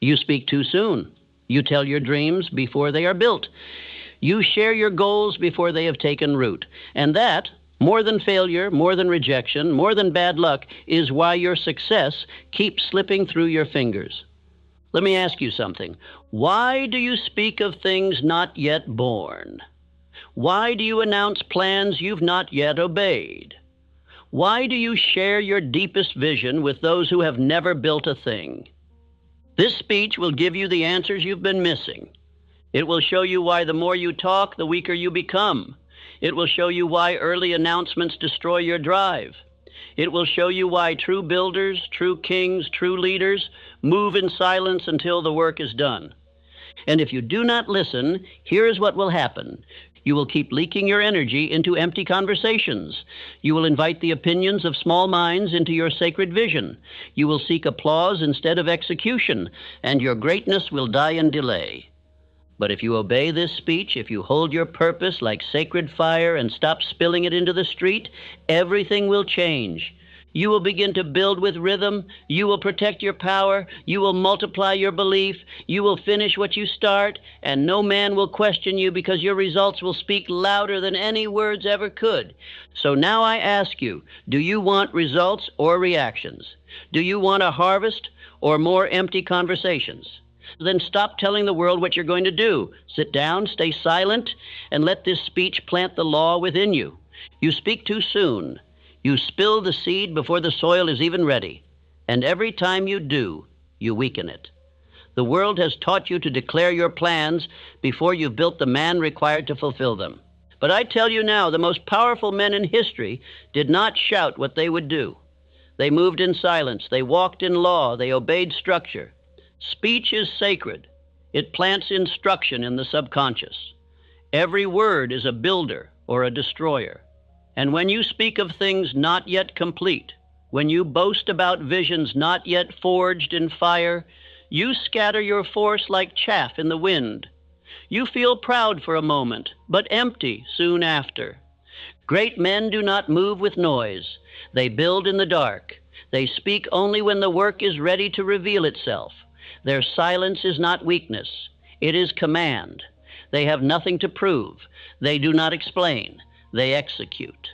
You speak too soon. You tell your dreams before they are built. You share your goals before they have taken root. And that, more than failure, more than rejection, more than bad luck, is why your success keeps slipping through your fingers. Let me ask you something. Why do you speak of things not yet born? Why do you announce plans you've not yet obeyed? Why do you share your deepest vision with those who have never built a thing? This speech will give you the answers you've been missing. It will show you why the more you talk, the weaker you become. It will show you why early announcements destroy your drive. It will show you why true builders, true kings, true leaders move in silence until the work is done. And if you do not listen, here is what will happen. You will keep leaking your energy into empty conversations. You will invite the opinions of small minds into your sacred vision. You will seek applause instead of execution, and your greatness will die in delay. But if you obey this speech, if you hold your purpose like sacred fire and stop spilling it into the street, everything will change. You will begin to build with rhythm. You will protect your power. You will multiply your belief. You will finish what you start, and no man will question you because your results will speak louder than any words ever could. So now I ask you, do you want results or reactions? Do you want a harvest or more empty conversations? Then stop telling the world what you're going to do. Sit down, stay silent, and let this speech plant the law within you. You speak too soon. You spill the seed before the soil is even ready, and every time you do, you weaken it. The world has taught you to declare your plans before you've built the man required to fulfill them. But I tell you now, the most powerful men in history did not shout what they would do. They moved in silence. They walked in law. They obeyed structure. Speech is sacred. It plants instruction in the subconscious. Every word is a builder or a destroyer. And when you speak of things not yet complete, when you boast about visions not yet forged in fire, you scatter your force like chaff in the wind. You feel proud for a moment, but empty soon after. Great men do not move with noise. They build in the dark. They speak only when the work is ready to reveal itself. Their silence is not weakness. It is command. They have nothing to prove. They do not explain. They execute.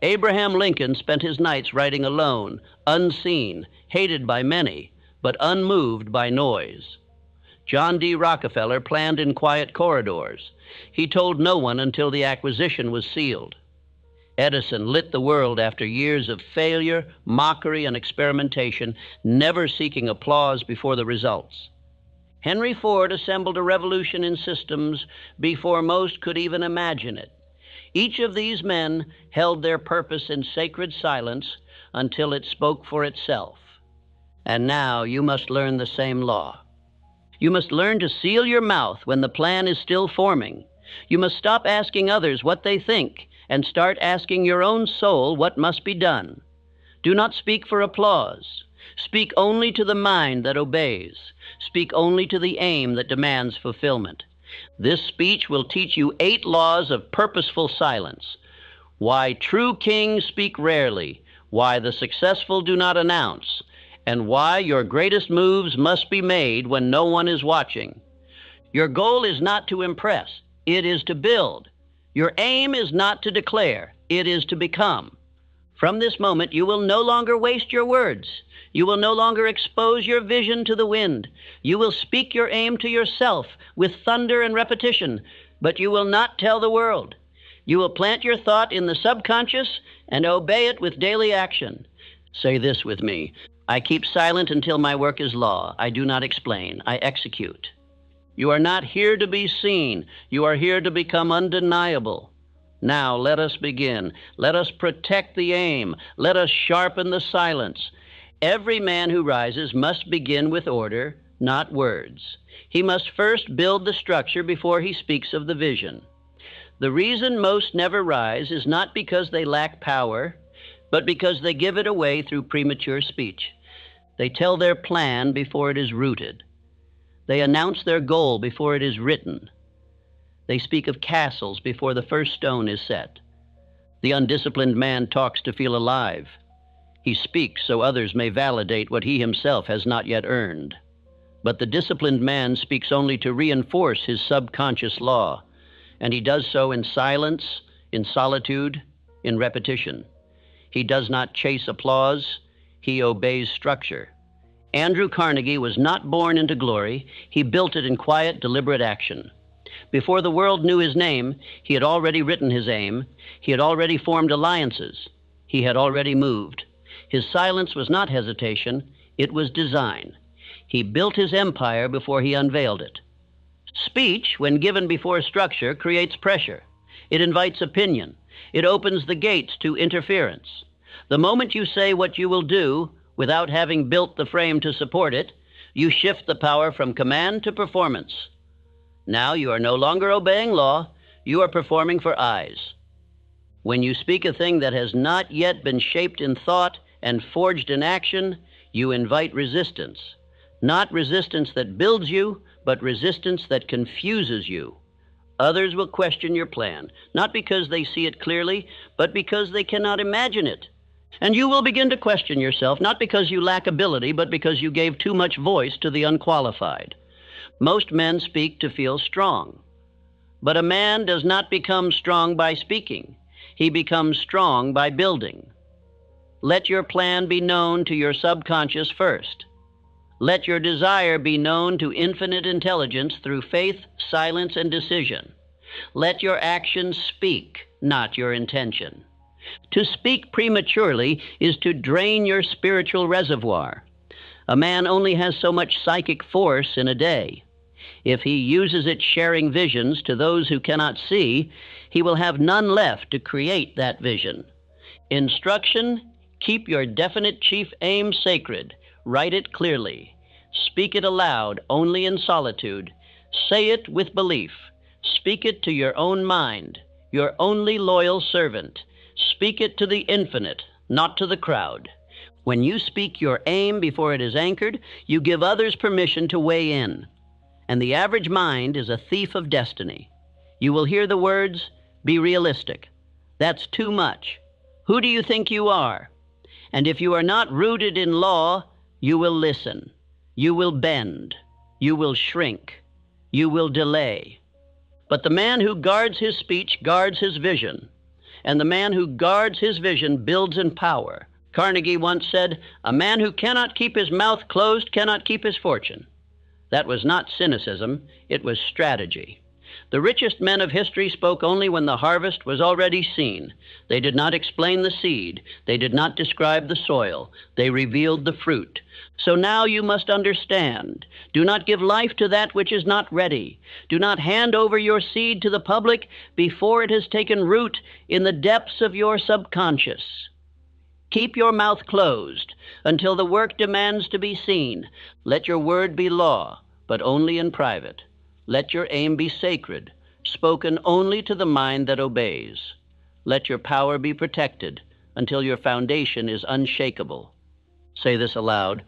Abraham Lincoln spent his nights writing alone, unseen, hated by many, but unmoved by noise. John D. Rockefeller planned in quiet corridors. He told no one until the acquisition was sealed. Edison lit the world after years of failure, mockery, and experimentation, never seeking applause before the results. Henry Ford assembled a revolution in systems before most could even imagine it. Each of these men held their purpose in sacred silence until it spoke for itself. And now you must learn the same law. You must learn to seal your mouth when the plan is still forming. You must stop asking others what they think and start asking your own soul what must be done. Do not speak for applause. Speak only to the mind that obeys. Speak only to the aim that demands fulfillment. This speech will teach you 8 laws of purposeful silence. Why true kings speak rarely, why the successful do not announce, and why your greatest moves must be made when no one is watching. Your goal is not to impress, it is to build. Your aim is not to declare, it is to become. From this moment, you will no longer waste your words. You will no longer expose your vision to the wind. You will speak your aim to yourself with thunder and repetition, but you will not tell the world. You will plant your thought in the subconscious and obey it with daily action. Say this with me. I keep silent until my work is law. I do not explain. I execute. You are not here to be seen. You are here to become undeniable. Now let us begin. Let us protect the aim. Let us sharpen the silence. Every man who rises must begin with order, not words. He must first build the structure before he speaks of the vision. The reason most never rise is not because they lack power, but because they give it away through premature speech. They tell their plan before it is rooted. They announce their goal before it is written. They speak of castles before the first stone is set. The undisciplined man talks to feel alive. He speaks so others may validate what he himself has not yet earned. But the disciplined man speaks only to reinforce his subconscious law, and he does so in silence, in solitude, in repetition. He does not chase applause, he obeys structure. Andrew Carnegie was not born into glory, he built it in quiet, deliberate action. Before the world knew his name, he had already written his aim, he had already formed alliances, he had already moved. His silence was not hesitation, it was design. He built his empire before he unveiled it. Speech, when given before structure, creates pressure. It invites opinion. It opens the gates to interference. The moment you say what you will do without having built the frame to support it, you shift the power from command to performance. Now you are no longer obeying law, you are performing for eyes. When you speak a thing that has not yet been shaped in thought and forged in action, you invite resistance. Not resistance that builds you, but resistance that confuses you. Others will question your plan, not because they see it clearly, but because they cannot imagine it. And you will begin to question yourself, not because you lack ability, but because you gave too much voice to the unqualified. Most men speak to feel strong. But a man does not become strong by speaking. He becomes strong by building. Let your plan be known to your subconscious first. Let your desire be known to infinite intelligence through faith, silence, and decision. Let your actions speak, not your intention. To speak prematurely is to drain your spiritual reservoir. A man only has so much psychic force in a day. If he uses it sharing visions to those who cannot see, he will have none left to create that vision. Instruction: keep your definite chief aim sacred. Write it clearly. Speak it aloud, only in solitude. Say it with belief. Speak it to your own mind, your only loyal servant. Speak it to the infinite, not to the crowd. When you speak your aim before it is anchored, you give others permission to weigh in. And the average mind is a thief of destiny. You will hear the words, "Be realistic." That's too much. Who do you think you are? And if you are not rooted in law, you will listen. You will bend. You will shrink. You will delay. But the man who guards his speech guards his vision. And the man who guards his vision builds in power. Carnegie once said, "A man who cannot keep his mouth closed cannot keep his fortune." That was not cynicism, it was strategy. The richest men of history spoke only when the harvest was already seen. They did not explain the seed. They did not describe the soil. They revealed the fruit. So now you must understand. Do not give life to that which is not ready. Do not hand over your seed to the public before it has taken root in the depths of your subconscious. Keep your mouth closed until the work demands to be seen. Let your word be law, but only in private. Let your aim be sacred, spoken only to the mind that obeys. Let your power be protected until your foundation is unshakable. Say this aloud.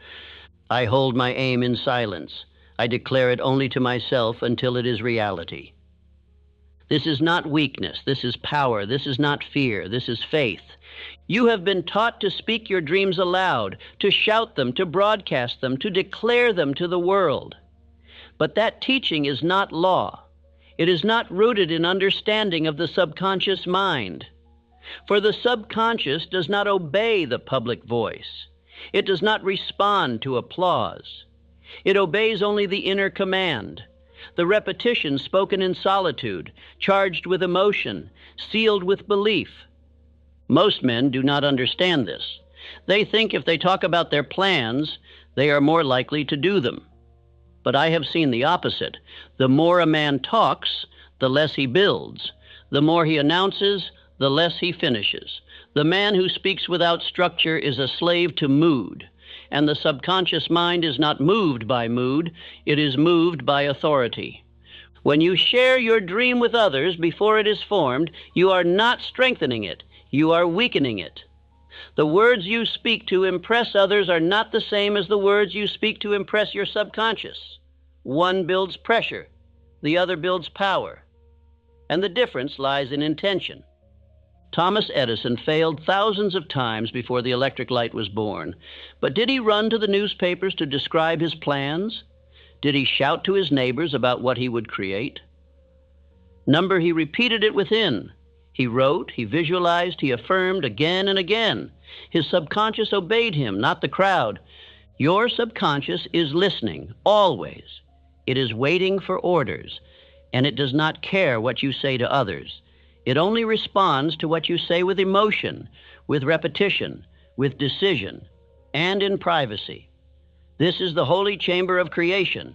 I hold my aim in silence. I declare it only to myself until it is reality. This is not weakness. This is power. This is not fear. This is faith. You have been taught to speak your dreams aloud, to shout them, to broadcast them, to declare them to the world. But that teaching is not law. It is not rooted in understanding of the subconscious mind. For the subconscious does not obey the public voice. It does not respond to applause. It obeys only the inner command, the repetition spoken in solitude, charged with emotion, sealed with belief. Most men do not understand this. They think if they talk about their plans, they are more likely to do them. But I have seen the opposite. The more a man talks, the less he builds. The more he announces, the less he finishes. The man who speaks without structure is a slave to mood. And the subconscious mind is not moved by mood, it is moved by authority. When you share your dream with others before it is formed, you are not strengthening it, you are weakening it. The words you speak to impress others are not the same as the words you speak to impress your subconscious. One builds pressure, the other builds power. And the difference lies in intention. Thomas Edison failed thousands of times before the electric light was born. But did he run to the newspapers to describe his plans? Did he shout to his neighbors about what he would create? Number, he repeated it within. He wrote, he visualized, he affirmed again and again. His subconscious obeyed him, not the crowd. Your subconscious is listening, always. It is waiting for orders, and it does not care what you say to others. It only responds to what you say with emotion, with repetition, with decision, and in privacy. This is the holy chamber of creation,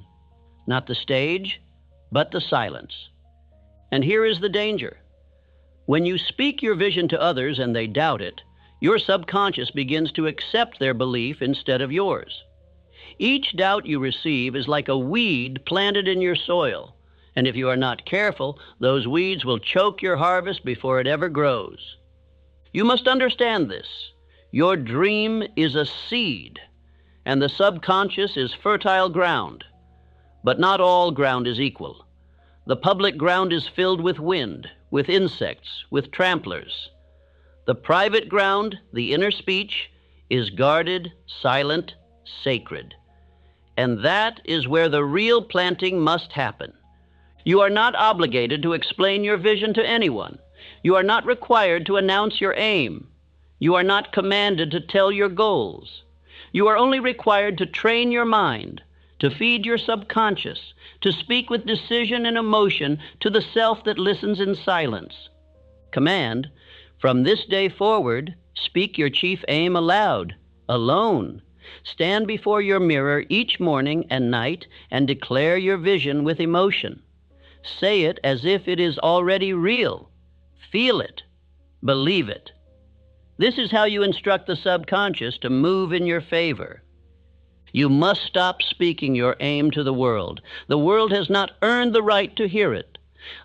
not the stage, but the silence. And here is the danger. When you speak your vision to others and they doubt it, your subconscious begins to accept their belief instead of yours. Each doubt you receive is like a weed planted in your soil, and if you are not careful, those weeds will choke your harvest before it ever grows. You must understand this. Your dream is a seed, and the subconscious is fertile ground. But not all ground is equal. The public ground is filled with wind, with insects, with tramplers. The private ground, the inner speech, is guarded, silent, sacred. And that is where the real planting must happen. You are not obligated to explain your vision to anyone. You are not required to announce your aim. You are not commanded to tell your goals. You are only required to train your mind, to feed your subconscious, to speak with decision and emotion to the self that listens in silence. Command, from this day forward, speak your chief aim aloud, alone. Stand before your mirror each morning and night and declare your vision with emotion. Say it as if it is already real. Feel it. Believe it. This is how you instruct the subconscious to move in your favor. You must stop speaking your aim to the world. The world has not earned the right to hear it.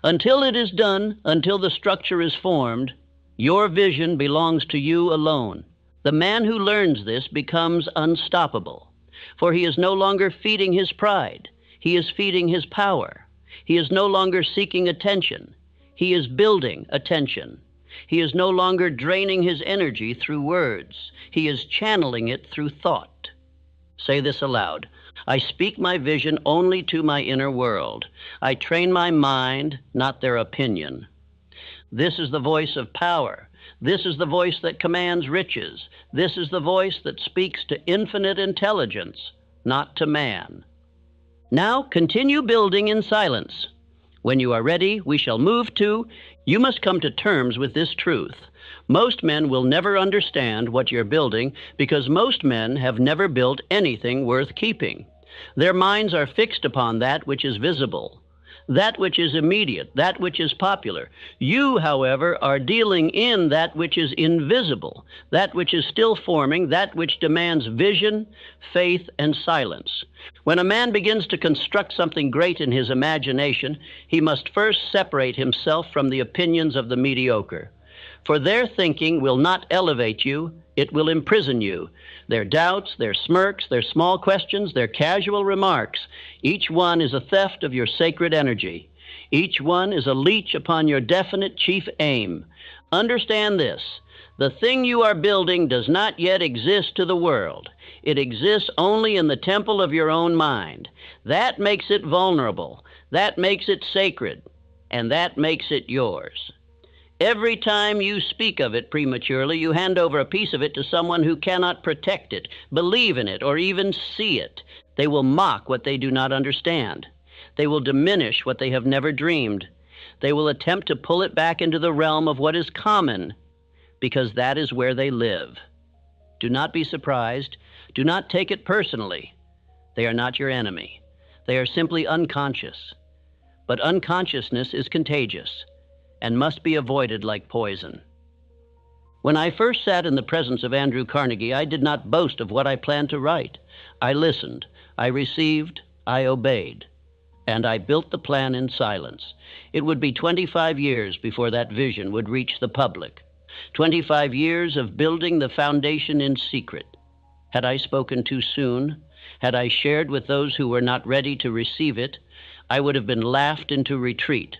Until it is done, until the structure is formed, your vision belongs to you alone. The man who learns this becomes unstoppable, for he is no longer feeding his pride. He is feeding his power. He is no longer seeking attention. He is building attention. He is no longer draining his energy through words. He is channeling it through thought. Say this aloud. I speak my vision only to my inner world. I train my mind, not their opinion. This is the voice of power. This is the voice that commands riches. This is the voice that speaks to infinite intelligence, not to man. Now continue building in silence. When you are ready, we shall move to, you must come to terms with this truth. Most men will never understand what you're building because most men have never built anything worth keeping. Their minds are fixed upon that which is visible, that which is immediate, that which is popular. You, however, are dealing in that which is invisible, that which is still forming, that which demands vision, faith, and silence. When a man begins to construct something great in his imagination, he must first separate himself from the opinions of the mediocre. For their thinking will not elevate you, it will imprison you. Their doubts, their smirks, their small questions, their casual remarks, each one is a theft of your sacred energy. Each one is a leech upon your definite chief aim. Understand this. The thing you are building does not yet exist to the world. It exists only in the temple of your own mind. That makes it vulnerable. That makes it sacred. And that makes it yours. Every time you speak of it prematurely, you hand over a piece of it to someone who cannot protect it, believe in it, or even see it. They will mock what they do not understand. They will diminish what they have never dreamed. They will attempt to pull it back into the realm of what is common, because that is where they live. Do not be surprised. Do not take it personally. They are not your enemy. They are simply unconscious. But unconsciousness is contagious and must be avoided like poison. When I first sat in the presence of Andrew Carnegie, I did not boast of what I planned to write. I listened, I received, I obeyed, and I built the plan in silence. It would be 25 years before that vision would reach the public. 25 years of building the foundation in secret. Had I spoken too soon, had I shared with those who were not ready to receive it, I would have been laughed into retreat.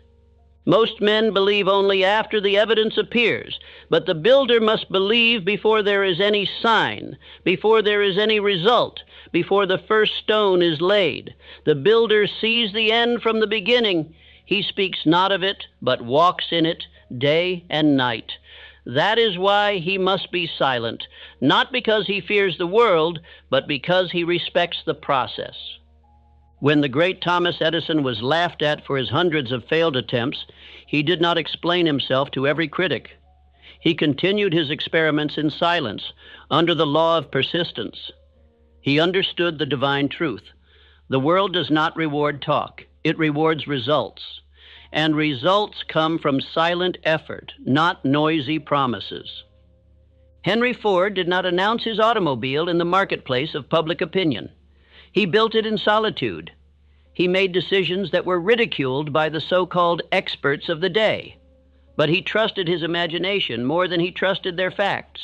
Most men believe only after the evidence appears, but the builder must believe before there is any sign, before there is any result, before the first stone is laid. The builder sees the end from the beginning. He speaks not of it, but walks in it day and night. That is why he must be silent, not because he fears the world, but because he respects the process. When the great Thomas Edison was laughed at for his hundreds of failed attempts, he did not explain himself to every critic. He continued his experiments in silence, under the law of persistence. He understood the divine truth. The world does not reward talk. It rewards results. And results come from silent effort, not noisy promises. Henry Ford did not announce his automobile in the marketplace of public opinion. He built it in solitude. He made decisions that were ridiculed by the so-called experts of the day. But he trusted his imagination more than he trusted their facts.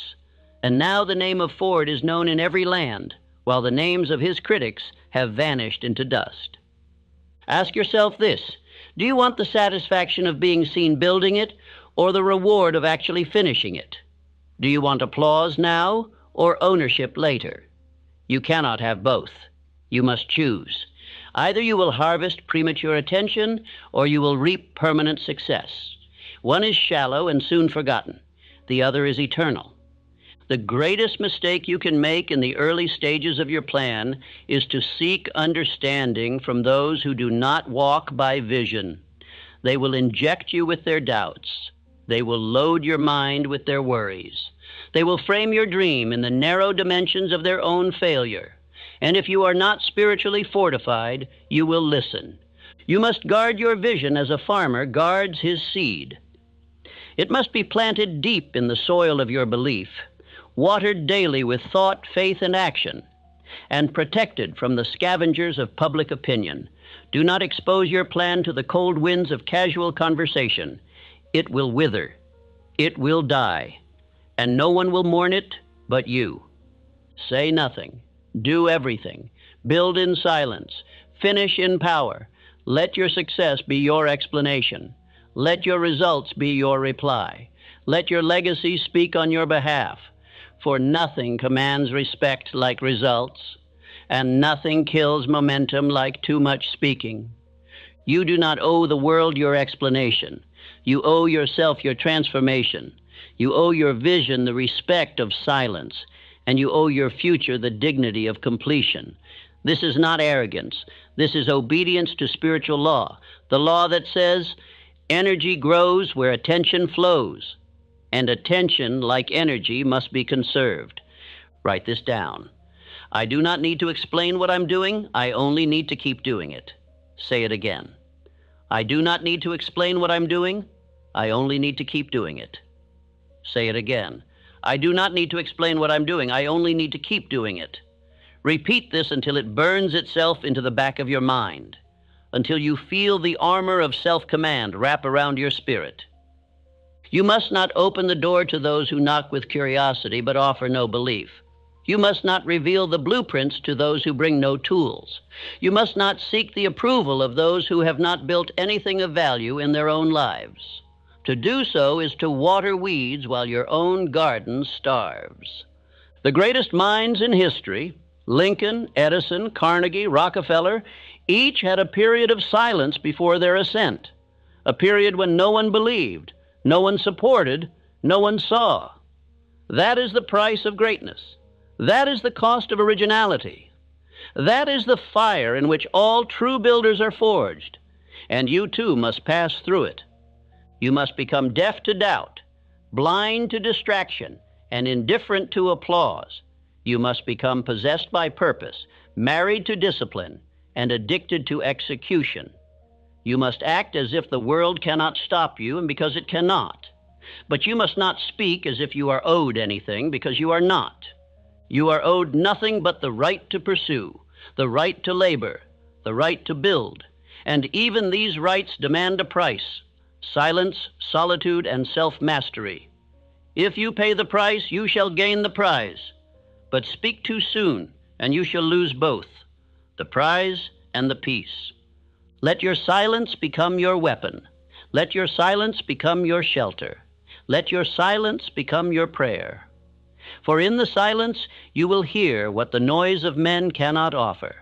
And now the name of Ford is known in every land, while the names of his critics have vanished into dust. Ask yourself this: do you want the satisfaction of being seen building it, or the reward of actually finishing it? Do you want applause now, or ownership later? You cannot have both. You must choose. Either you will harvest premature attention, or you will reap permanent success. One is shallow and soon forgotten. The other is eternal. The greatest mistake you can make in the early stages of your plan is to seek understanding from those who do not walk by vision. They will inject you with their doubts. They will load your mind with their worries. They will frame your dream in the narrow dimensions of their own failure. And if you are not spiritually fortified, you will listen. You must guard your vision as a farmer guards his seed. It must be planted deep in the soil of your belief, watered daily with thought, faith, and action, and protected from the scavengers of public opinion. Do not expose your plan to the cold winds of casual conversation. It will wither. It will die. And no one will mourn it but you. Say nothing. Do everything. Build in silence. Finish in power. Let your success be your explanation. Let your results be your reply. Let your legacy speak on your behalf. For nothing commands respect like results, and nothing kills momentum like too much speaking. You do not owe the world your explanation. You owe yourself your transformation. You owe your vision the respect of silence, and you owe your future the dignity of completion. This is not arrogance. This is obedience to spiritual law, the law that says energy grows where attention flows, and attention, like energy, must be conserved. Write this down. I do not need to explain what I'm doing. I only need to keep doing it. Say it again. I do not need to explain what I'm doing. I only need to keep doing it. Say it again. I do not need to explain what I'm doing. I only need to keep doing it. Repeat this until it burns itself into the back of your mind, until you feel the armor of self-command wrap around your spirit. You must not open the door to those who knock with curiosity but offer no belief. You must not reveal the blueprints to those who bring no tools. You must not seek the approval of those who have not built anything of value in their own lives. To do so is to water weeds while your own garden starves. The greatest minds in history, Lincoln, Edison, Carnegie, Rockefeller, each had a period of silence before their ascent, a period when no one believed, no one supported, no one saw. That is the price of greatness. That is the cost of originality. That is the fire in which all true builders are forged, and you too must pass through it. You must become deaf to doubt, blind to distraction, and indifferent to applause. You must become possessed by purpose, married to discipline, and addicted to execution. You must act as if the world cannot stop you, and because it cannot. But you must not speak as if you are owed anything, because you are not. You are owed nothing but the right to pursue, the right to labor, the right to build. And even these rights demand a price: silence, solitude, and self-mastery. If you pay the price, you shall gain the prize. But speak too soon, and you shall lose both, the prize and the peace. Let your silence become your weapon. Let your silence become your shelter. Let your silence become your prayer. For in the silence you will hear what the noise of men cannot offer,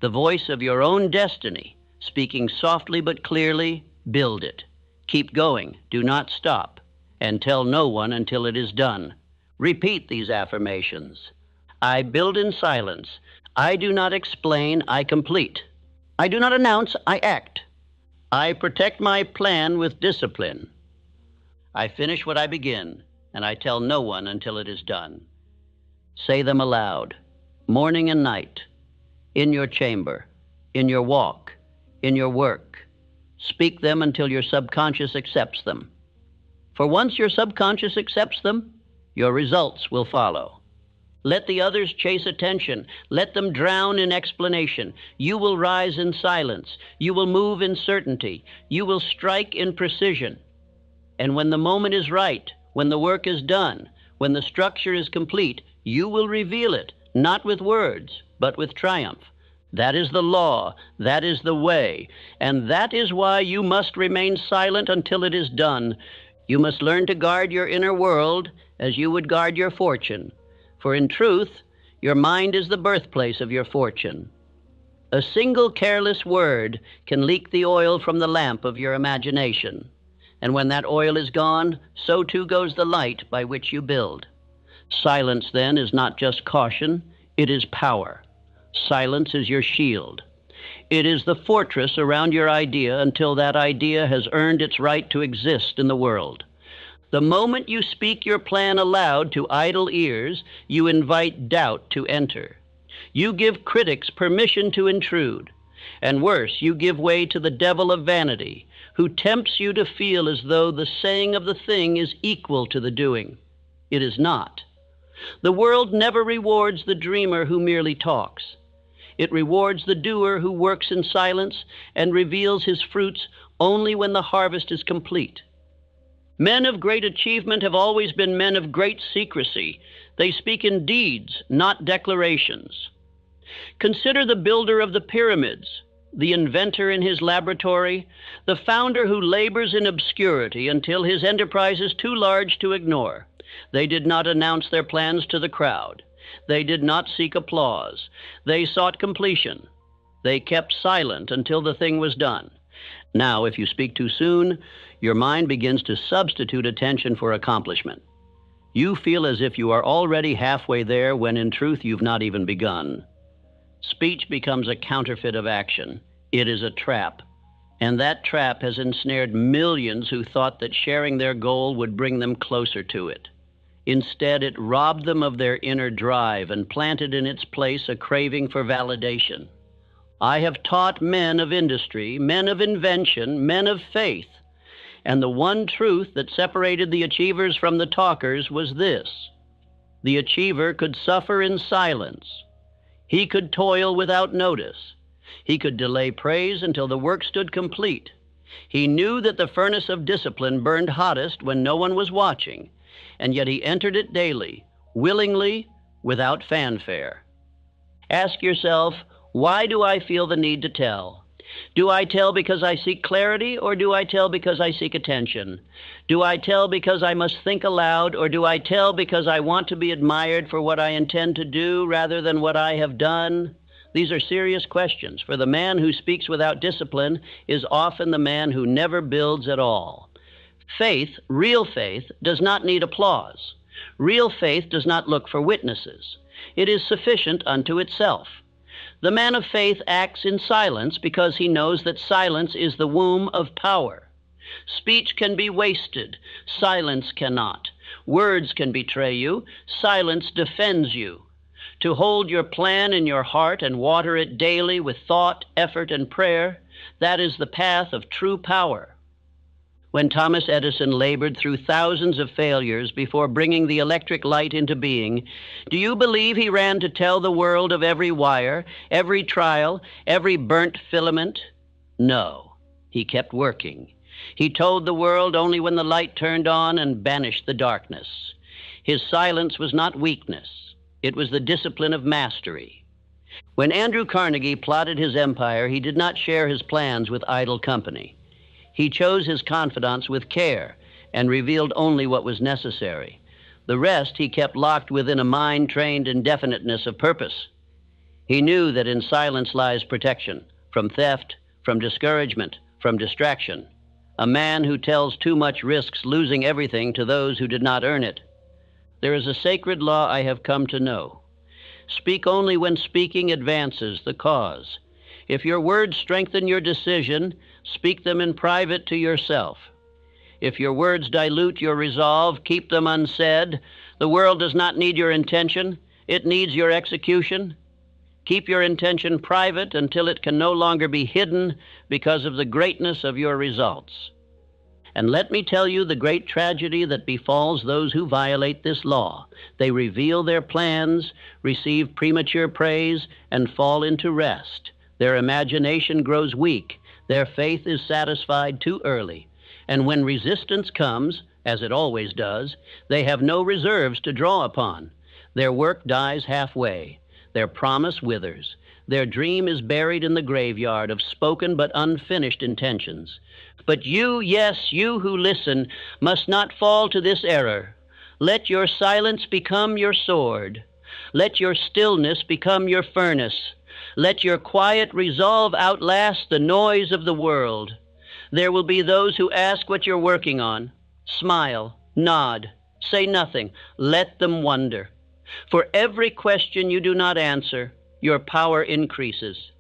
the voice of your own destiny, speaking softly but clearly. Build it. Keep going. Do not stop. And tell no one until it is done. Repeat these affirmations. I build in silence. I do not explain, I complete. I do not announce, I act. I protect my plan with discipline. I finish what I begin, and I tell no one until it is done. Say them aloud, morning and night, in your chamber, in your walk, in your work. Speak them until your subconscious accepts them. For once your subconscious accepts them, your results will follow. Let the others chase attention. Let them drown in explanation. You will rise in silence. You will move in certainty. You will strike in precision. And when the moment is right, when the work is done, when the structure is complete, you will reveal it, not with words, but with triumph. That is the law. That is the way. And that is why you must remain silent until it is done. You must learn to guard your inner world as you would guard your fortune. For in truth, your mind is the birthplace of your fortune. A single careless word can leak the oil from the lamp of your imagination. And when that oil is gone, so too goes the light by which you build. Silence, then, is not just caution, it is power. Silence is your shield. It is the fortress around your idea until that idea has earned its right to exist in the world. The moment you speak your plan aloud to idle ears, you invite doubt to enter. You give critics permission to intrude. And worse, you give way to the devil of vanity, who tempts you to feel as though the saying of the thing is equal to the doing. It is not. The world never rewards the dreamer who merely talks. It rewards the doer who works in silence and reveals his fruits only when the harvest is complete. Men of great achievement have always been men of great secrecy. They speak in deeds, not declarations. Consider the builder of the pyramids, the inventor in his laboratory, the founder who labors in obscurity until his enterprise is too large to ignore. They did not announce their plans to the crowd. They did not seek applause. They sought completion. They kept silent until the thing was done. Now, if you speak too soon, your mind begins to substitute attention for accomplishment. You feel as if you are already halfway there when in truth you've not even begun. Speech becomes a counterfeit of action. It is a trap. And that trap has ensnared millions who thought that sharing their goal would bring them closer to it. Instead, it robbed them of their inner drive and planted in its place a craving for validation. I have taught men of industry, men of invention, men of faith, and the one truth that separated the achievers from the talkers was this: the achiever could suffer in silence. He could toil without notice. He could delay praise until the work stood complete. He knew that the furnace of discipline burned hottest when no one was watching, and yet he entered it daily, willingly, without fanfare. Ask yourself, why do I feel the need to tell? Do I tell because I seek clarity, or do I tell because I seek attention? Do I tell because I must think aloud, or do I tell because I want to be admired for what I intend to do rather than what I have done? These are serious questions, for the man who speaks without discipline is often the man who never builds at all. Faith, real faith, does not need applause. Real faith does not look for witnesses. It is sufficient unto itself. The man of faith acts in silence because he knows that silence is the womb of power. Speech can be wasted. Silence cannot. Words can betray you. Silence defends you. To hold your plan in your heart and water it daily with thought, effort, and prayer, that is the path of true power. When Thomas Edison labored through thousands of failures before bringing the electric light into being, do you believe he ran to tell the world of every wire, every trial, every burnt filament? No, he kept working. He told the world only when the light turned on and banished the darkness. His silence was not weakness. It was the discipline of mastery. When Andrew Carnegie plotted his empire, he did not share his plans with idle company. He chose his confidants with care and revealed only what was necessary. The rest he kept locked within a mind trained in definiteness of purpose. He knew that in silence lies protection from theft, from discouragement, from distraction. A man who tells too much risks losing everything to those who did not earn it. There is a sacred law I have come to know. Speak only when speaking advances the cause. If your words strengthen your decision, speak them in private to yourself. If your words dilute your resolve, keep them unsaid. The world does not need your intention, it needs your execution. Keep your intention private until it can no longer be hidden because of the greatness of your results. And let me tell you the great tragedy that befalls those who violate this law. They reveal their plans, receive premature praise, and fall into rest. Their imagination grows weak. Their faith is satisfied too early. And when resistance comes, as it always does, they have no reserves to draw upon. Their work dies halfway. Their promise withers. Their dream is buried in the graveyard of spoken but unfinished intentions. But you, yes, you who listen, must not fall to this error. Let your silence become your sword. Let your stillness become your furnace. Let your quiet resolve outlast the noise of the world. There will be those who ask what you're working on. Smile, nod, say nothing. Let them wonder. For every question you do not answer, your power increases.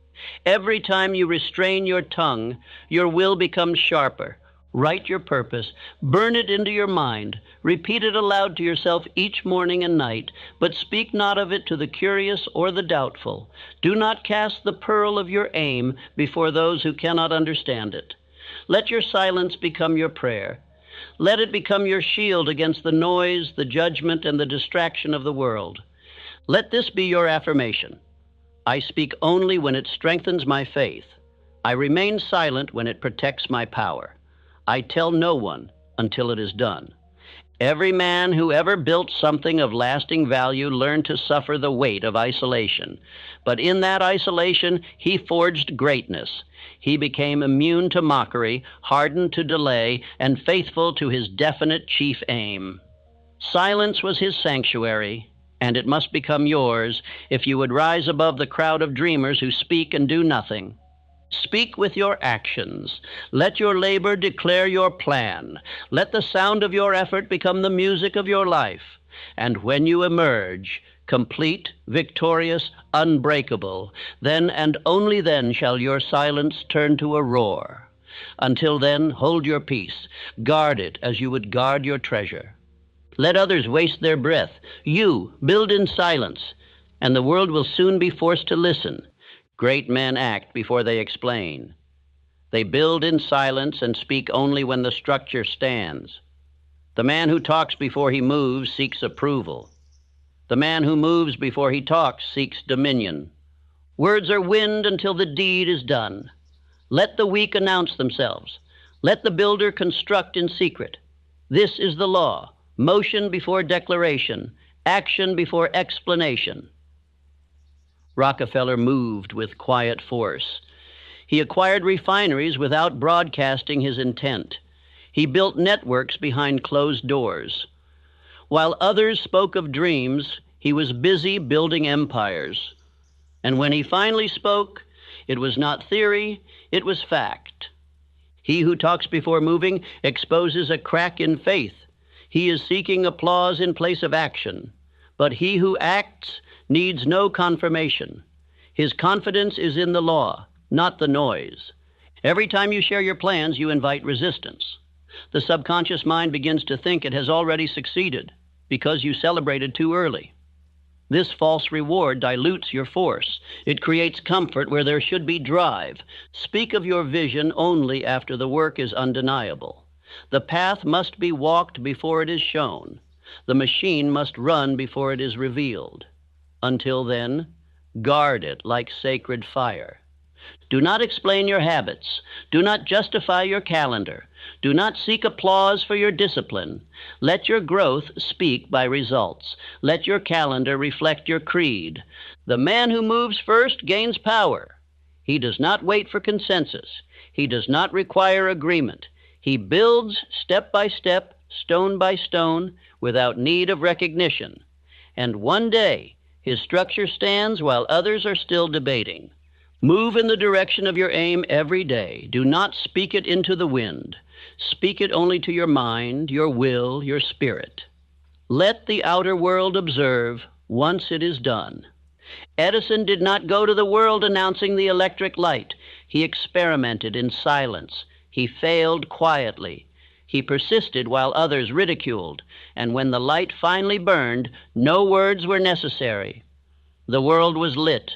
Every time you restrain your tongue, your will becomes sharper. Write your purpose, burn it into your mind, repeat it aloud to yourself each morning and night, but speak not of it to the curious or the doubtful. Do not cast the pearl of your aim before those who cannot understand it. Let your silence become your prayer. Let it become your shield against the noise, the judgment, and the distraction of the world. Let this be your affirmation. I speak only when it strengthens my faith. I remain silent when it protects my power. I tell no one until it is done. Every man who ever built something of lasting value learned to suffer the weight of isolation. But in that isolation, he forged greatness. He became immune to mockery, hardened to delay, and faithful to his definite chief aim. Silence was his sanctuary, and it must become yours if you would rise above the crowd of dreamers who speak and do nothing. Speak with your actions. Let your labor declare your plan. Let the sound of your effort become the music of your life. And when you emerge, complete, victorious, unbreakable, then and only then shall your silence turn to a roar. Until then, hold your peace. Guard it as you would guard your treasure. Let others waste their breath. You build in silence, and the world will soon be forced to listen. Great men act before they explain. They build in silence and speak only when the structure stands. The man who talks before he moves seeks approval. The man who moves before he talks seeks dominion. Words are wind until the deed is done. Let the weak announce themselves. Let the builder construct in secret. This is the law. Motion before declaration. Action before explanation. Rockefeller moved with quiet force. He acquired refineries without broadcasting his intent. He built networks behind closed doors. While others spoke of dreams, he was busy building empires. And when he finally spoke, it was not theory, it was fact. He who talks before moving exposes a crack in faith. He is seeking applause in place of action. But he who acts needs no confirmation. His confidence is in the law, not the noise. Every time you share your plans, you invite resistance. The subconscious mind begins to think it has already succeeded because you celebrated too early. This false reward dilutes your force. It creates comfort where there should be drive. Speak of your vision only after the work is undeniable. The path must be walked before it is shown. The machine must run before it is revealed. Until then, guard it like sacred fire. Do not explain your habits. Do not justify your calendar. Do not seek applause for your discipline. Let your growth speak by results. Let your calendar reflect your creed. The man who moves first gains power. He does not wait for consensus. He does not require agreement. He builds step by step, stone by stone, without need of recognition. And one day, his structure stands while others are still debating. Move in the direction of your aim every day. Do not speak it into the wind. Speak it only to your mind, your will, your spirit. Let the outer world observe once it is done. Edison did not go to the world announcing the electric light. He experimented in silence. He failed quietly. He persisted while others ridiculed, and when the light finally burned, no words were necessary. The world was lit.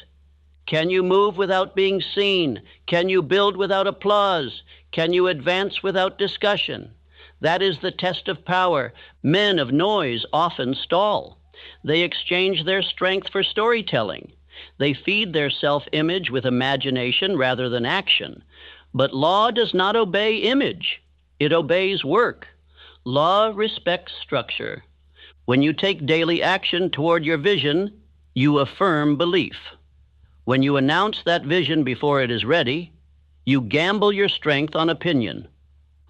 Can you move without being seen? Can you build without applause? Can you advance without discussion? That is the test of power. Men of noise often stall. They exchange their strength for storytelling. They feed their self-image with imagination rather than action. But law does not obey image. It obeys work. Law respects structure. When you take daily action toward your vision, you affirm belief. When you announce that vision before it is ready, you gamble your strength on opinion.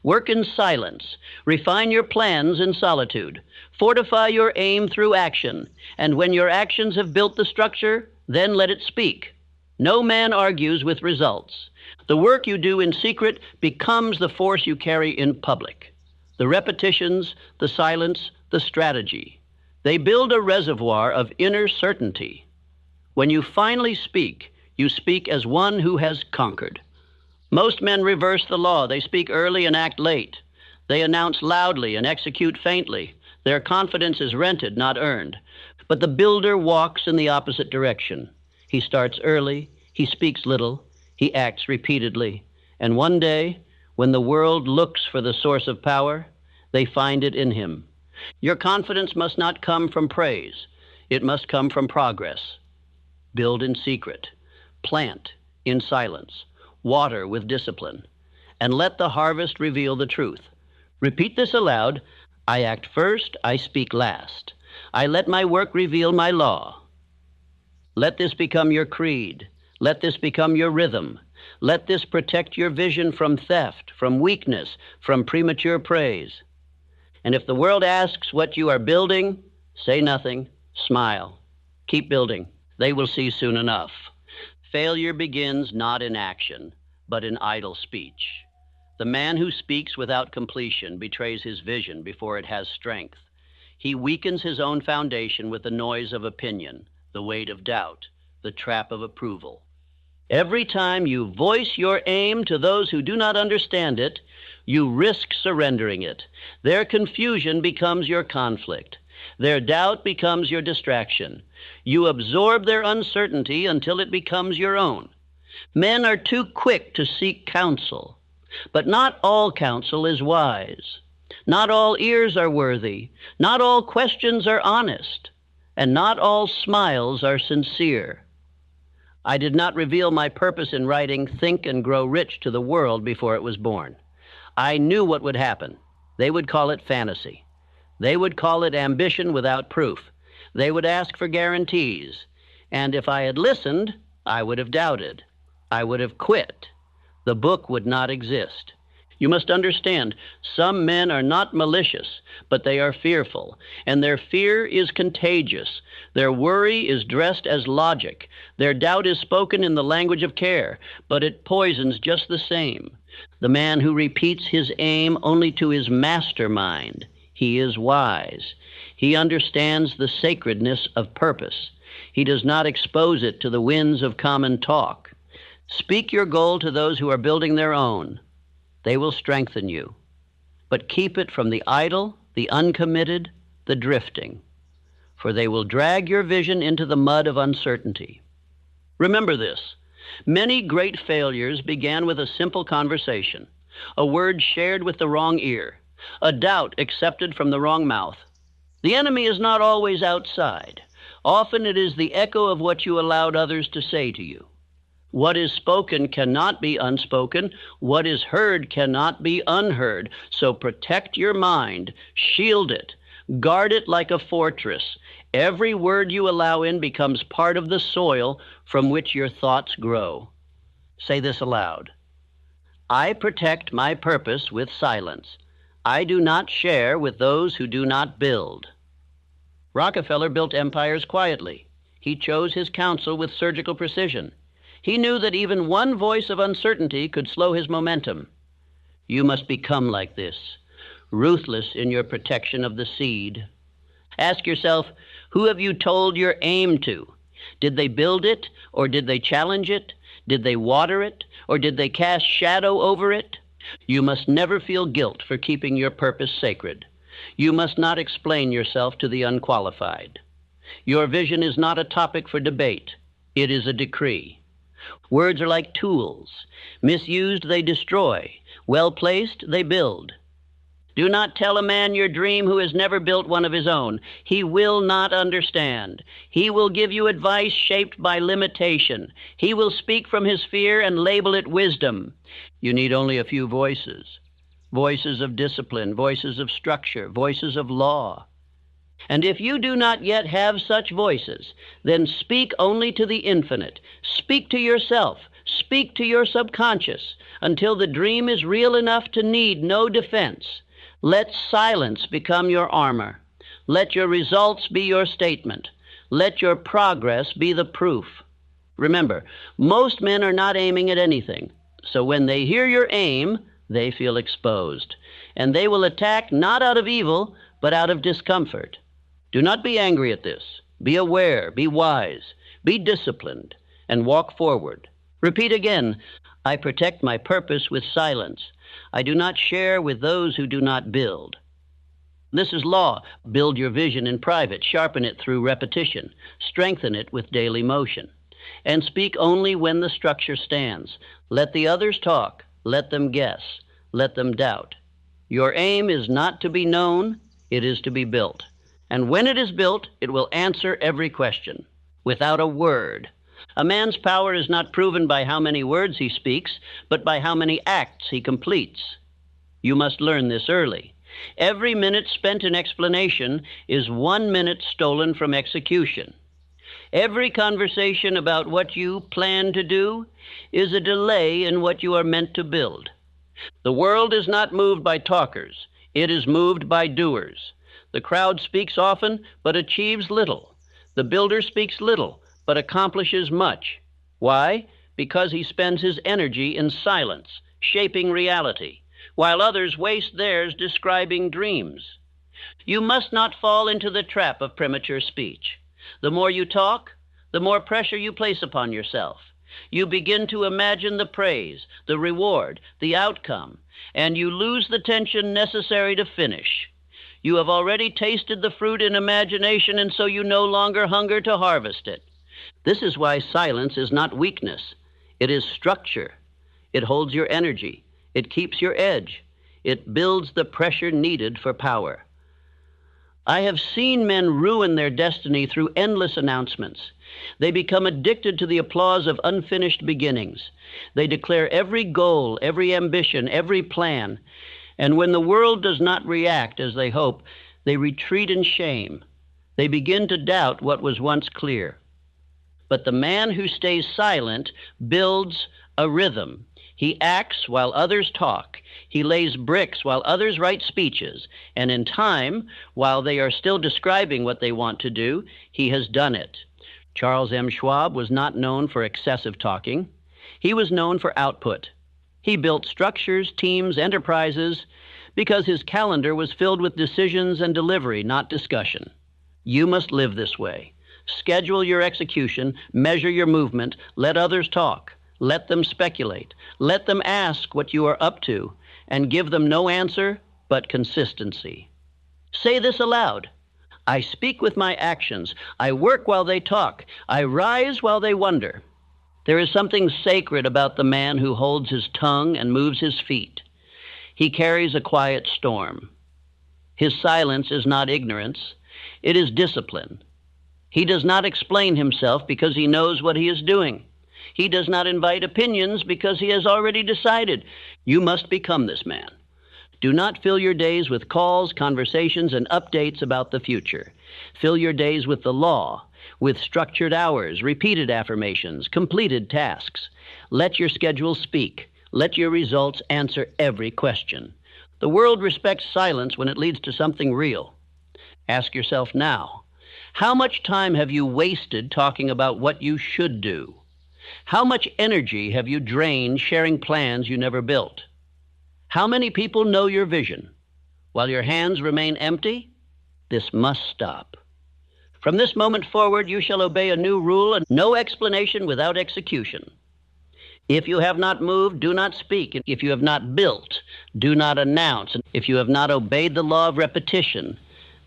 Work in silence. Refine your plans in solitude. Fortify your aim through action. And when your actions have built the structure, then let it speak. No man argues with results. The work you do in secret becomes the force you carry in public. The repetitions, the silence, the strategy. They build a reservoir of inner certainty. When you finally speak, you speak as one who has conquered. Most men reverse the law. They speak early and act late. They announce loudly and execute faintly. Their confidence is rented, not earned. But the builder walks in the opposite direction. He starts early, he speaks little, he acts repeatedly. And one day, when the world looks for the source of power, they find it in him. Your confidence must not come from praise. It must come from progress. Build in secret. Plant in silence. Water with discipline. And let the harvest reveal the truth. Repeat this aloud. I act first, I speak last. I let my work reveal my law. Let this become your creed. Let this become your rhythm. Let this protect your vision from theft, from weakness, from premature praise. And if the world asks what you are building, say nothing, smile. Keep building. They will see soon enough. Failure begins not in action, but in idle speech. The man who speaks without completion betrays his vision before it has strength. He weakens his own foundation with the noise of opinion, the weight of doubt, the trap of approval. Every time you voice your aim to those who do not understand it, you risk surrendering it. Their confusion becomes your conflict. Their doubt becomes your distraction. You absorb their uncertainty until it becomes your own. Men are too quick to seek counsel, but not all counsel is wise. Not all ears are worthy. Not all questions are honest. And not all smiles are sincere. I did not reveal my purpose in writing Think and Grow Rich to the world before it was born. I knew what would happen. They would call it fantasy. They would call it ambition without proof. They would ask for guarantees. And if I had listened, I would have doubted. I would have quit. The book would not exist. You must understand, some men are not malicious, but they are fearful, and their fear is contagious. Their worry is dressed as logic. Their doubt is spoken in the language of care, but it poisons just the same. The man who repeats his aim only to his mastermind, he is wise. He understands the sacredness of purpose. He does not expose it to the winds of common talk. Speak your goal to those who are building their own. They will strengthen you. But keep it from the idle, the uncommitted, the drifting, for they will drag your vision into the mud of uncertainty. Remember this. Many great failures began with a simple conversation, a word shared with the wrong ear, a doubt accepted from the wrong mouth. The enemy is not always outside. Often it is the echo of what you allowed others to say to you. What is spoken cannot be unspoken. What is heard cannot be unheard. So protect your mind, shield it, guard it like a fortress. Every word you allow in becomes part of the soil from which your thoughts grow. Say this aloud. I protect my purpose with silence. I do not share with those who do not build. Rockefeller built empires quietly. He chose his counsel with surgical precision. He knew that even one voice of uncertainty could slow his momentum. You must become like this, ruthless in your protection of the seed. Ask yourself, who have you told your aim to? Did they build it, or did they challenge it? Did they water it, or did they cast shadow over it? You must never feel guilt for keeping your purpose sacred. You must not explain yourself to the unqualified. Your vision is not a topic for debate. It is a decree. Words are like tools. Misused, they destroy. Well placed, they build. Do not tell a man your dream who has never built one of his own. He will not understand. He will give you advice shaped by limitation. He will speak from his fear and label it wisdom. You need only a few voices. Voices of discipline, voices of structure, voices of law. And if you do not yet have such voices, then speak only to the infinite. Speak to yourself. Speak to your subconscious until the dream is real enough to need no defense. Let silence become your armor. Let your results be your statement. Let your progress be the proof. Remember, most men are not aiming at anything. So when they hear your aim, they feel exposed. And they will attack not out of evil, but out of discomfort. Do not be angry at this. Be aware, be wise, be disciplined, and walk forward. Repeat again, I protect my purpose with silence. I do not share with those who do not build. This is law. Build your vision in private. Sharpen it through repetition. Strengthen it with daily motion. And speak only when the structure stands. Let the others talk. Let them guess. Let them doubt. Your aim is not to be known. It is to be built. And when it is built, it will answer every question, without a word. A man's power is not proven by how many words he speaks, but by how many acts he completes. You must learn this early. Every minute spent in explanation is 1 minute stolen from execution. Every conversation about what you plan to do is a delay in what you are meant to build. The world is not moved by talkers. It is moved by doers. The crowd speaks often, but achieves little. The builder speaks little, but accomplishes much. Why? Because he spends his energy in silence, shaping reality, while others waste theirs describing dreams. You must not fall into the trap of premature speech. The more you talk, the more pressure you place upon yourself. You begin to imagine the praise, the reward, the outcome, and you lose the tension necessary to finish. You have already tasted the fruit in imagination, and so you no longer hunger to harvest it. This is why silence is not weakness. It is structure. It holds your energy. It keeps your edge. It builds the pressure needed for power. I have seen men ruin their destiny through endless announcements. They become addicted to the applause of unfinished beginnings. They declare every goal, every ambition, every plan. And when the world does not react as they hope, they retreat in shame. They begin to doubt what was once clear. But the man who stays silent builds a rhythm. He acts while others talk. He lays bricks while others write speeches. And in time, while they are still describing what they want to do, he has done it. Charles M. Schwab was not known for excessive talking. He was known for output. He built structures, teams, enterprises, because his calendar was filled with decisions and delivery, not discussion. You must live this way. Schedule your execution, measure your movement, let others talk, let them speculate, let them ask what you are up to, and give them no answer but consistency. Say this aloud. I speak with my actions. I work while they talk. I rise while they wonder. There is something sacred about the man who holds his tongue and moves his feet. He carries a quiet storm. His silence is not ignorance. It is discipline. He does not explain himself because he knows what he is doing. He does not invite opinions because he has already decided. You must become this man. Do not fill your days with calls, conversations, and updates about the future. Fill your days with the law. with structured hours, repeated affirmations, completed tasks. Let your schedule speak. Let your results answer every question. The world respects silence when it leads to something real. Ask yourself now, how much time have you wasted talking about what you should do? How much energy have you drained sharing plans you never built? How many people know your vision? While your hands remain empty, this must stop. From this moment forward, you shall obey a new rule and no explanation without execution. If you have not moved, do not speak. If you have not built, do not announce. If you have not obeyed the law of repetition,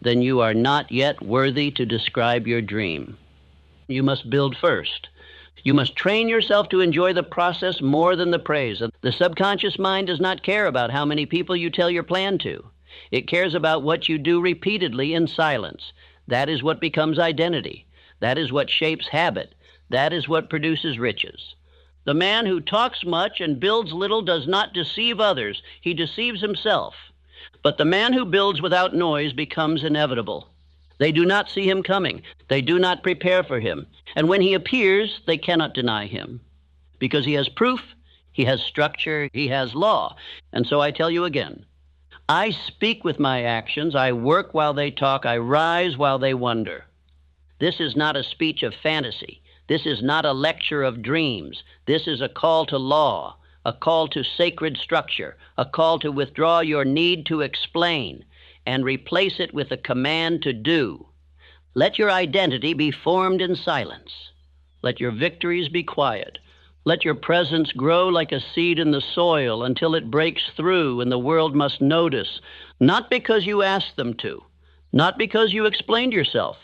then you are not yet worthy to describe your dream. You must build first. You must train yourself to enjoy the process more than the praise. The subconscious mind does not care about how many people you tell your plan to. It cares about what you do repeatedly in silence. That is what becomes identity. That is what shapes habit. That is what produces riches. The man who talks much and builds little does not deceive others. He deceives himself. But the man who builds without noise becomes inevitable. They do not see him coming. They do not prepare for him. And when he appears, they cannot deny him. Because he has proof, he has structure, he has law. And so I tell you again, I speak with my actions, I work while they talk, I rise while they wonder. This is not a speech of fantasy. This is not a lecture of dreams. This is a call to law, a call to sacred structure, a call to withdraw your need to explain and replace it with a command to do. Let your identity be formed in silence. Let your victories be quiet. Let your presence grow like a seed in the soil until it breaks through and the world must notice, not because you asked them to, not because you explained yourself,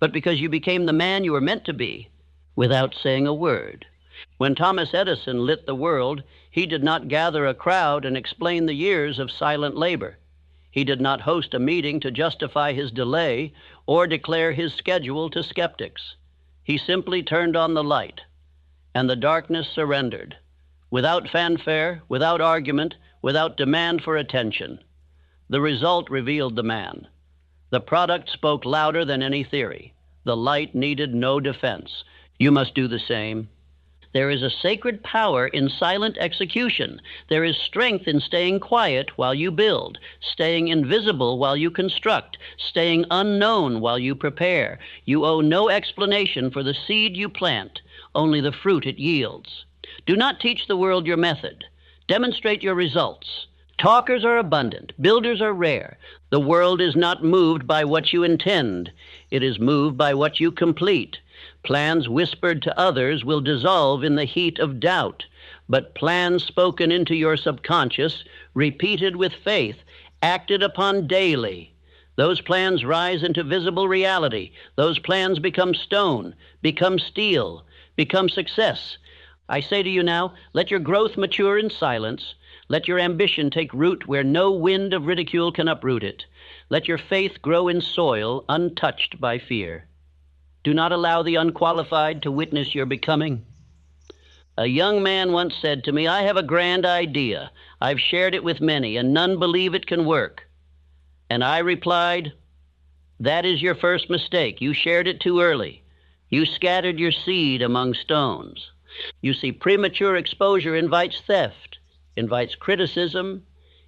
but because you became the man you were meant to be without saying a word. When Thomas Edison lit the world, he did not gather a crowd and explain the years of silent labor. He did not host a meeting to justify his delay or declare his schedule to skeptics. He simply turned on the light, and the darkness surrendered, without fanfare, without argument, without demand for attention. The result revealed the man. The product spoke louder than any theory. The light needed no defense. You must do the same. There is a sacred power in silent execution. There is strength in staying quiet while you build, staying invisible while you construct, staying unknown while you prepare. You owe no explanation for the seed you plant, only the fruit it yields. Do not teach the world your method. Demonstrate your results. Talkers are abundant. Builders are rare. The world is not moved by what you intend. It is moved by what you complete. Plans whispered to others will dissolve in the heat of doubt, but plans spoken into your subconscious, repeated with faith, acted upon daily. Those plans rise into visible reality. Those plans become stone, become steel, become success. I say to you now, let your growth mature in silence. Let your ambition take root where no wind of ridicule can uproot it. Let your faith grow in soil untouched by fear. Do not allow the unqualified to witness your becoming. A young man once said to me, I have a grand idea. I've shared it with many, and none believe it can work. And I replied, that is your first mistake. You shared it too early. You scattered your seed among stones. You see, premature exposure invites theft, invites criticism,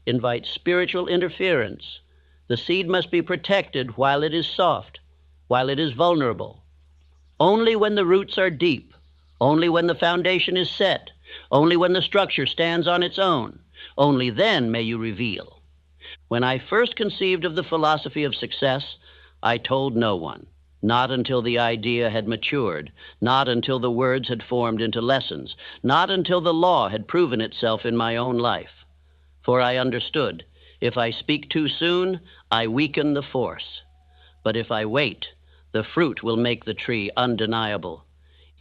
invites spiritual interference. The seed must be protected while it is soft, while it is vulnerable. Only when the roots are deep, only when the foundation is set, only when the structure stands on its own, only then may you reveal. When I first conceived of the philosophy of success, I told no one, not until the idea had matured, not until the words had formed into lessons, not until the law had proven itself in my own life. For I understood, if I speak too soon, I weaken the force. But if I wait, the fruit will make the tree undeniable.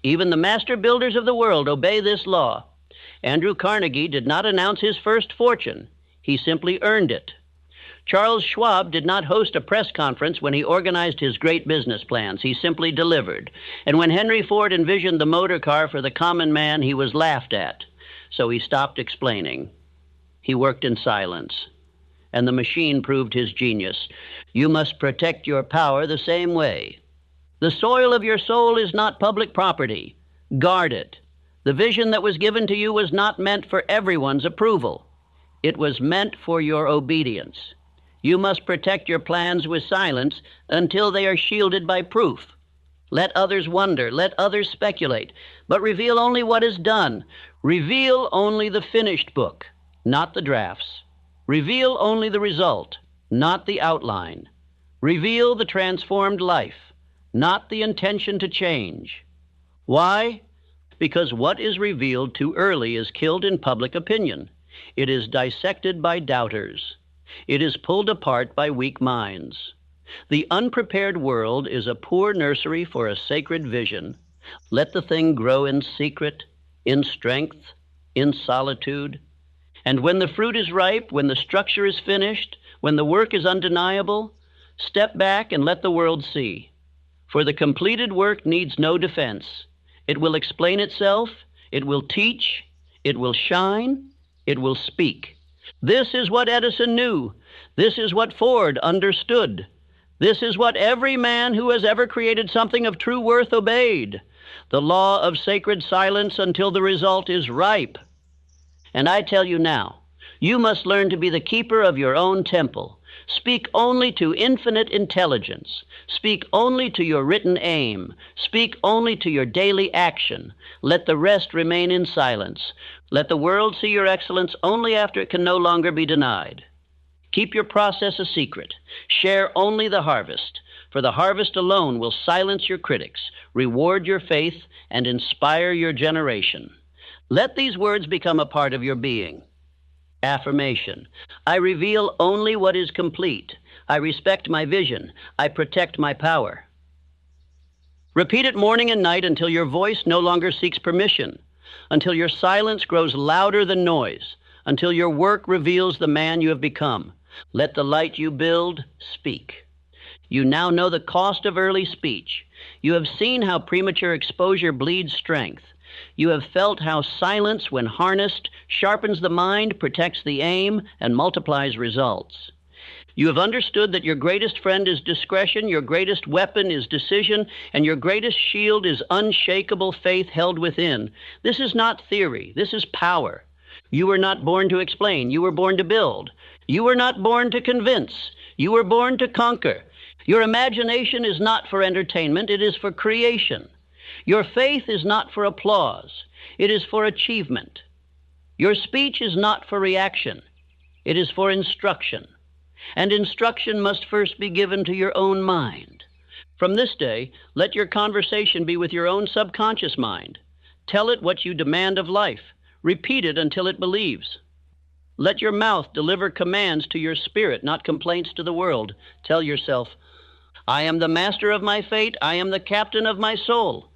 Even the master builders of the world obey this law. Andrew Carnegie did not announce his first fortune. He simply earned it. Charles Schwab did not host a press conference when he organized his great business plans. He simply delivered. And when Henry Ford envisioned the motor car for the common man, he was laughed at. So he stopped explaining. He worked in silence. And the machine proved his genius. You must protect your power the same way. The soil of your soul is not public property. Guard it. The vision that was given to you was not meant for everyone's approval. It was meant for your obedience. You must protect your plans with silence until they are shielded by proof. Let others wonder, let others speculate, but reveal only what is done. Reveal only the finished book, not the drafts. Reveal only the result, not the outline. Reveal the transformed life, not the intention to change. Why? Because what is revealed too early is killed in public opinion. It is dissected by doubters. It is pulled apart by weak minds. The unprepared world is a poor nursery for a sacred vision. Let the thing grow in secret, in strength, in solitude. And when the fruit is ripe, when the structure is finished, when the work is undeniable, step back and let the world see. For the completed work needs no defense. It will explain itself, it will teach, it will shine, it will speak. This is what Edison knew. This is what Ford understood. This is what every man who has ever created something of true worth obeyed. The law of sacred silence until the result is ripe. And I tell you now, you must learn to be the keeper of your own temple. Speak only to infinite intelligence. Speak only to your written aim. Speak only to your daily action. Let the rest remain in silence. Let the world see your excellence only after it can no longer be denied. Keep your process a secret. Share only the harvest, for the harvest alone will silence your critics, reward your faith, and inspire your generation. Let these words become a part of your being. Affirmation. I reveal only what is complete. I respect my vision. I protect my power. Repeat it morning and night until your voice no longer seeks permission, until your silence grows louder than noise, until your work reveals the man you have become. Let the light you build speak. You now know the cost of early speech. You have seen how premature exposure bleeds strength. You have felt how silence, when harnessed, sharpens the mind, protects the aim, and multiplies results. You have understood that your greatest friend is discretion, your greatest weapon is decision, and your greatest shield is unshakable faith held within. This is not theory. This is power. You were not born to explain. You were born to build. You were not born to convince. You were born to conquer. Your imagination is not for entertainment. It is for creation. Your faith is not for applause. It is for achievement. Your speech is not for reaction. It is for instruction. And instruction must first be given to your own mind. From this day, let your conversation be with your own subconscious mind. Tell it what you demand of life. Repeat it until it believes. Let your mouth deliver commands to your spirit, not complaints to the world. Tell yourself, I am the master of my fate. I am the captain of my soul.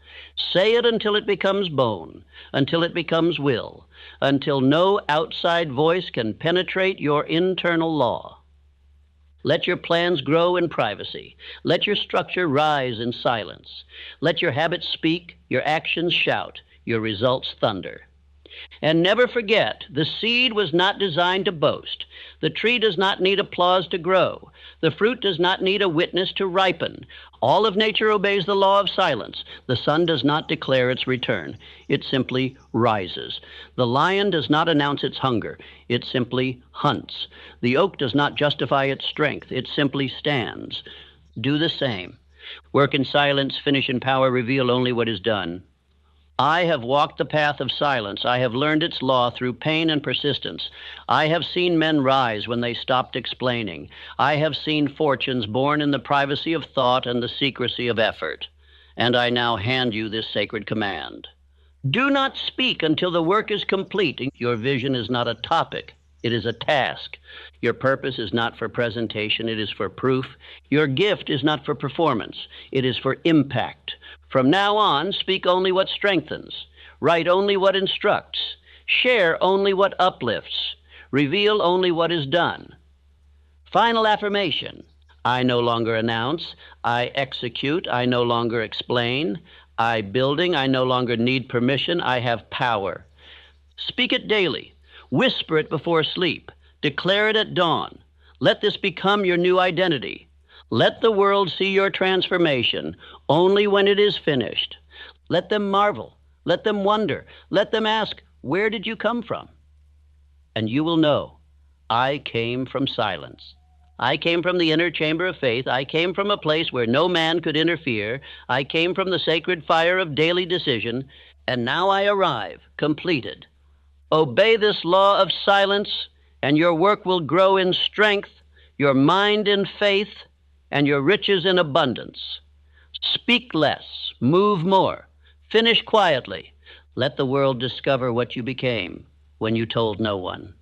Say it until it becomes bone, until it becomes will, until no outside voice can penetrate your internal law. Let your plans grow in privacy. Let your structure rise in silence. Let your habits speak, your actions shout, your results thunder. And never forget, the seed was not designed to boast. The tree does not need applause to grow. The fruit does not need a witness to ripen. All of nature obeys the law of silence. The sun does not declare its return. It simply rises. The lion does not announce its hunger. It simply hunts. The oak does not justify its strength. It simply stands. Do the same. Work in silence, finish in power, reveal only what is done. I have walked the path of silence. I have learned its law through pain and persistence. I have seen men rise when they stopped explaining. I have seen fortunes born in the privacy of thought and the secrecy of effort. And I now hand you this sacred command. Do not speak until the work is complete. Your vision is not a topic. It is a task. Your purpose is not for presentation. It is for proof. Your gift is not for performance. It is for impact. From now on, speak only what strengthens. Write only what instructs. Share only what uplifts. Reveal only what is done. Final affirmation. I no longer announce. I execute. I no longer explain. I building. I no longer need permission. I have power. Speak it daily. Whisper it before sleep. Declare it at dawn. Let this become your new identity. Let the world see your transformation only when it is finished. Let them marvel. Let them wonder. Let them ask, where did you come from? And you will know, I came from silence. I came from the inner chamber of faith. I came from a place where no man could interfere. I came from the sacred fire of daily decision, and now I arrive, completed. Obey this law of silence, and your work will grow in strength, your mind in faith, and your riches in abundance. Speak less, move more, finish quietly. Let the world discover what you became when you told no one.